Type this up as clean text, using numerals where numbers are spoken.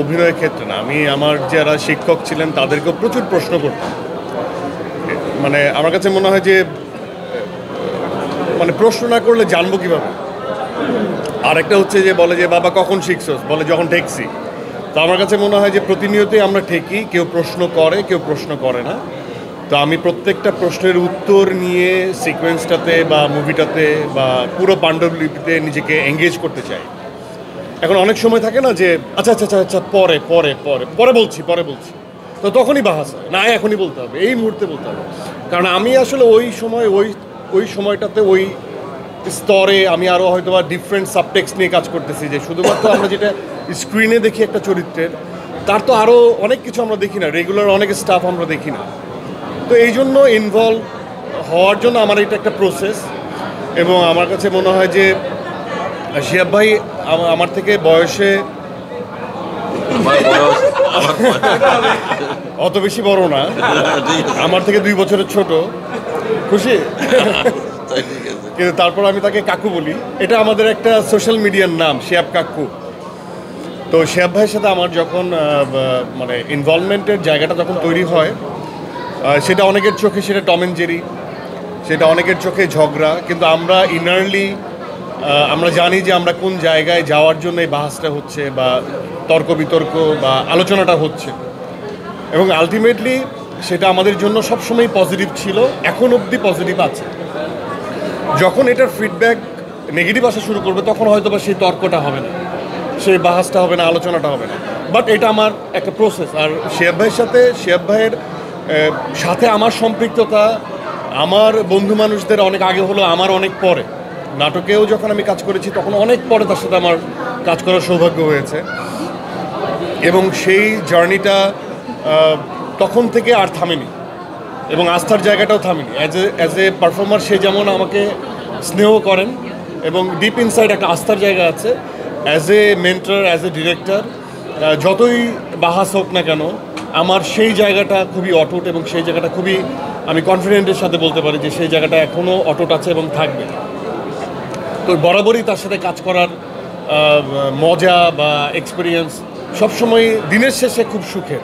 অভিনয়ের ক্ষেত্রে না, আমি আমার যারা শিক্ষক ছিলেন তাদেরকেও প্রচুর প্রশ্ন করতাম। মানে আমার কাছে মনে হয় যে মানে প্রশ্ন না করলে জানবো কীভাবে। আরেকটা হচ্ছে যে বলে যে বাবা কখন শিখছস, বলে যখন ঠেকছি। তো আমার কাছে মনে হয় যে প্রতিনিয়তই আমরা ঠেকি, কেউ প্রশ্ন করে কেউ প্রশ্ন করে না। তো আমি প্রত্যেকটা প্রশ্নের উত্তর নিয়ে সিকোয়েন্সটাতে বা মুভিটাতে বা পুরো পাণ্ডুলিপিতে নিজেকে এঙ্গেজ করতে চাই। এখন অনেক সময় থাকে না যে আচ্ছা আচ্ছা আচ্ছা আচ্ছা পরে পরে পরে পরে বলছি তো তখনই বাহাস হয় না, এখনই বলতে হবে, এই মুহূর্তে বলতে হবে। কারণ আমি আসলে ওই সময় ওই সময়টাতে ওই স্তরে আমি আরও হয়তো বা ডিফারেন্ট সাবটেক্সট নিয়ে কাজ করতেছি, যে শুধুমাত্র আমরা যেটা স্ক্রিনে দেখি একটা চরিত্রের, তার তো আরও অনেক কিছু আমরা দেখি না, রেগুলার অনেক স্টাফ আমরা দেখি না। তো এই জন্য ইনভলভ হওয়ার জন্য আমার এটা একটা প্রসেস। এবং আমার কাছে মনে হয় যে শিহাব ভাই আমার থেকে বয়সে অত বেশি বড় না, আমার থেকে 2 বছরের ছোট। খুশি? কিন্তু তারপর আমি তাকে কাকু বলি, এটা আমাদের একটা সোশ্যাল মিডিয়ার নাম, শিহাব কাকু। তো শিহাব ভাইয়ের সাথে আমার যখন মানে ইনভলভমেন্টের জায়গাটা যখন তৈরি হয়, সেটা অনেকের চোখে সেটা টম অ্যান্ড জেরি, সেটা অনেকের চোখে ঝগড়া, কিন্তু আমরা ইনারলি আমরা জানি যে আমরা কোন জায়গায় যাওয়ার জন্য এই বাহাসটা হচ্ছে বা তর্ক বিতর্ক বা আলোচনাটা হচ্ছে। এবং আলটিমেটলি সেটা আমাদের জন্য সবসময় পজিটিভ ছিল, এখন অবধি পজিটিভ আছে। যখন এটার ফিডব্যাক নেগেটিভ আসা শুরু করবে তখন হয়তো বা সেই তর্কটা হবে না, সেই বাহাসটা হবে না, আলোচনাটা হবে না। বাট এটা আমার একটা প্রসেস। আর শিহাব ভাইয়ের সাথে আমার সম্পৃক্ততা আমার বন্ধু মানুষদের অনেক আগে হলো, আমার অনেক পরে। নাটকেও যখন আমি কাজ করেছি তখন অনেক পরে তার সাথে আমার কাজ করার সৌভাগ্য হয়েছে। এবং সেই জার্নিটা তখন থেকে আর থামেনি, এবং আস্থার জায়গাটাও থামেনি। অ্যাজ এ পারফর্মার সে যেমন আমাকে স্নেহ করেন এবং ডিপ ইনসাইড একটা আস্থার জায়গা আছে। As a mentor, as a director, যতই বাহাস হোক না কেন, আমার সেই জায়গাটা খুবই অটুট, এবং সেই জায়গাটা খুবই আমি কনফিডেন্টের সাথে বলতে পারি যে সেই জায়গাটা এখনও অটুট আছে এবং থাকবে। তো বরাবরই তার সাথে কাজ করার মজা বা এক্সপিরিয়েন্স সবসময় দিনের শেষে খুব সুখের।